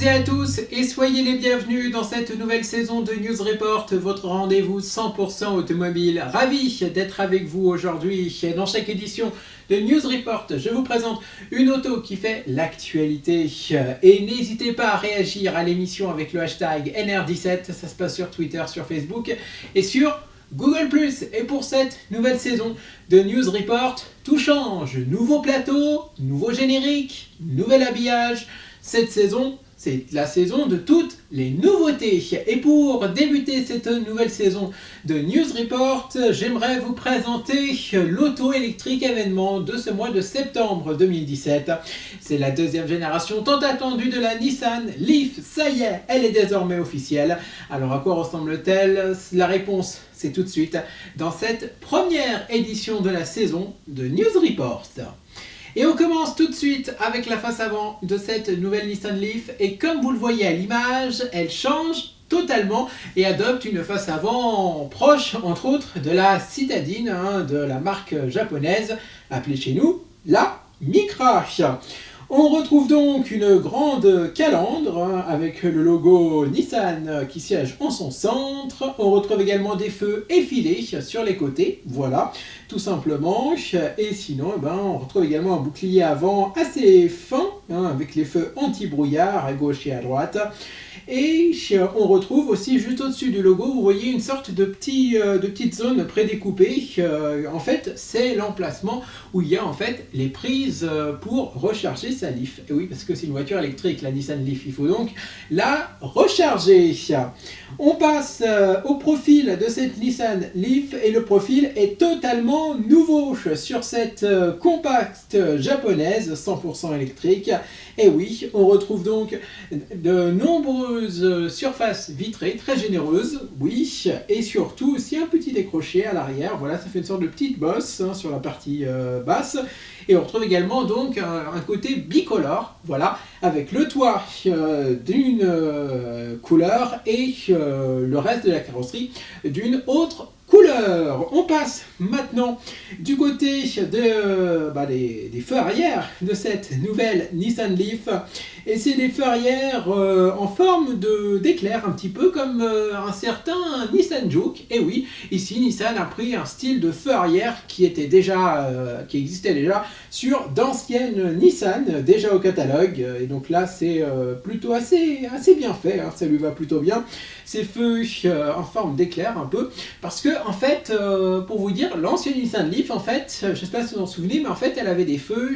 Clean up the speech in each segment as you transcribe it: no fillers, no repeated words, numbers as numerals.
toutes et à tous et soyez les bienvenus dans cette nouvelle saison de News Report, votre rendez-vous 100% automobile. Ravi d'être avec vous aujourd'hui. Dans chaque édition de News Report, je vous présente une auto qui fait l'actualité. Et n'hésitez pas à réagir à l'émission avec le hashtag NR17, ça se passe sur Twitter, sur Facebook et sur Google+. Et pour cette nouvelle saison de News Report, tout change. Nouveau plateau, nouveau générique, nouvel habillage. Cette saison, c'est la saison de toutes les nouveautés. Et pour débuter cette nouvelle saison de News Report, j'aimerais vous présenter l'auto électrique événement de ce mois de septembre 2017. C'est la deuxième génération tant attendue de la Nissan Leaf. Ça y est, elle est désormais officielle. Alors à quoi ressemble-t-elle? La réponse, c'est tout de suite dans cette première édition de la saison de News Report. Et on commence tout de suite avec la face avant de cette nouvelle Nissan Leaf. Et comme vous le voyez à l'image, elle change totalement et adopte une face avant proche, entre autres, de la citadine de la marque japonaise, appelée chez nous la Micra. On retrouve donc une grande calandre avec le logo Nissan qui siège en son centre. On retrouve également des feux effilés sur les côtés, voilà, tout simplement. Et sinon, on retrouve également un bouclier avant assez fin, avec les feux anti-brouillard à gauche et à droite. Et on retrouve aussi juste au-dessus du logo, vous voyez une sorte de petite zone prédécoupée. En fait, c'est l'emplacement où il y a en fait les prises pour recharger sa Leaf. Et oui, parce que c'est une voiture électrique, la Nissan Leaf, il faut donc la recharger. On passe au profil de cette Nissan Leaf et le profil est totalement nouveau sur cette compacte japonaise 100% électrique. Et oui, on retrouve donc de nombreuses surfaces vitrées très généreuses, oui, et surtout aussi un petit décroché à l'arrière. Voilà, ça fait une sorte de petite bosse sur la partie basse. Et on retrouve également donc un côté bicolore, voilà, avec le toit d'une couleur et le reste de la carrosserie d'une autre couleur. On passe maintenant du côté des feux arrière de cette nouvelle Nissan Leaf. Et c'est des feux arrière en forme d'éclair, un petit peu comme un certain Nissan Juke. Et oui, ici Nissan a pris un style de feu arrière qui existait déjà sur d'anciennes Nissan, déjà au catalogue. Et donc là, c'est plutôt assez bien fait, ça lui va plutôt bien. Ces feux en forme d'éclair un peu, parce que en fait, pour vous dire, l'ancienne Nissan Leaf, en fait, je ne sais pas si vous en souvenez, mais en fait, elle avait des feux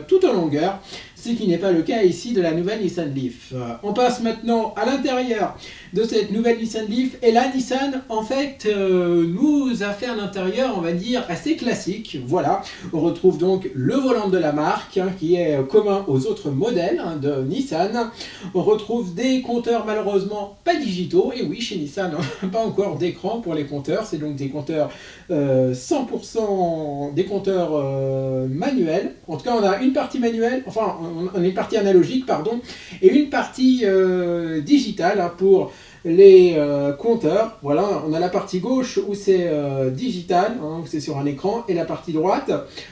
tout en longueur, ce qui n'est pas le cas ici de la nouvelle Nissan Leaf. On passe maintenant à l'intérieur de cette nouvelle Nissan Leaf, et la Nissan, en fait, nous a fait un intérieur, on va dire, assez classique. Voilà, on retrouve donc le volant de la marque, qui est commun aux autres modèles de Nissan. On retrouve des compteurs, malheureusement, pas digitaux, et oui, chez Nissan, pas encore d'écran pour les compteurs, c'est donc des compteurs 100% des compteurs manuels. En tout cas, on a une partie manuelle, enfin, on a une partie analogique, pardon, et une partie digitale pour les compteurs. Voilà, on a la partie gauche où c'est digital, où c'est sur un écran, et la partie droite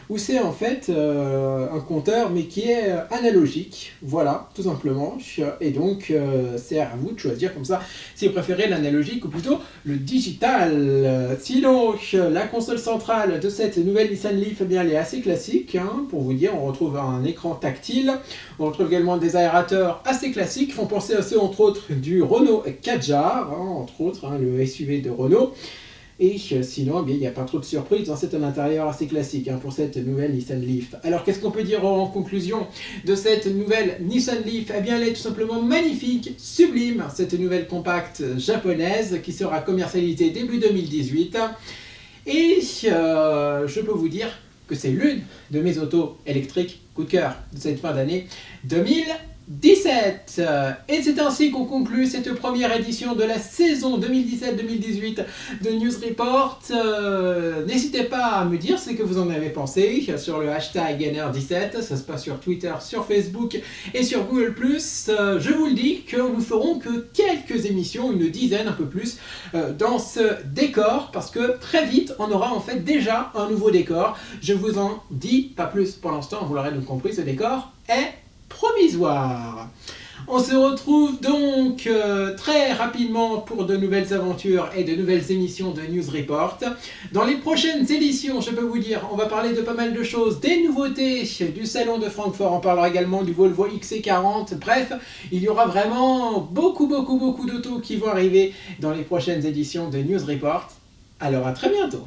où c'est en fait un compteur mais qui est analogique. Voilà, tout simplement. Et donc c'est à vous de choisir comme ça si vous préférez l'analogique ou plutôt le digital. Sinon, la console centrale de cette nouvelle Nissan Leaf, elle est assez classique, pour vous dire. On retrouve un écran tactile, on retrouve également des aérateurs assez classiques qui font penser à ceux entre autres du Renault Kadjar, entre autres, le SUV de Renault. Et sinon, il n'y a pas trop de surprises, c'est un intérieur assez classique pour cette nouvelle Nissan Leaf. Alors qu'est-ce qu'on peut dire en conclusion de cette nouvelle Nissan Leaf? Elle est tout simplement magnifique, sublime, cette nouvelle compacte japonaise qui sera commercialisée début 2018. Et je peux vous dire que c'est l'une de mes autos électriques coup de cœur de cette fin d'année 2017. Et c'est ainsi qu'on conclut cette première édition de la saison 2017-2018 de News Report. N'hésitez pas à me dire ce que vous en avez pensé sur le hashtag NR17. Ça se passe sur Twitter, sur Facebook et sur Google+. Je vous le dis que nous ferons que quelques émissions, une dizaine, un peu plus, dans ce décor, parce que très vite, on aura en fait déjà un nouveau décor. Je vous en dis pas plus pour l'instant, vous l'aurez donc compris, ce décor est provisoire. On se retrouve donc très rapidement pour de nouvelles aventures et de nouvelles émissions de News Report. Dans les prochaines éditions, je peux vous dire, on va parler de pas mal de choses, des nouveautés du salon de Francfort, on parlera également du Volvo XC40, bref, il y aura vraiment beaucoup d'autos qui vont arriver dans les prochaines éditions de News Report. Alors à très bientôt.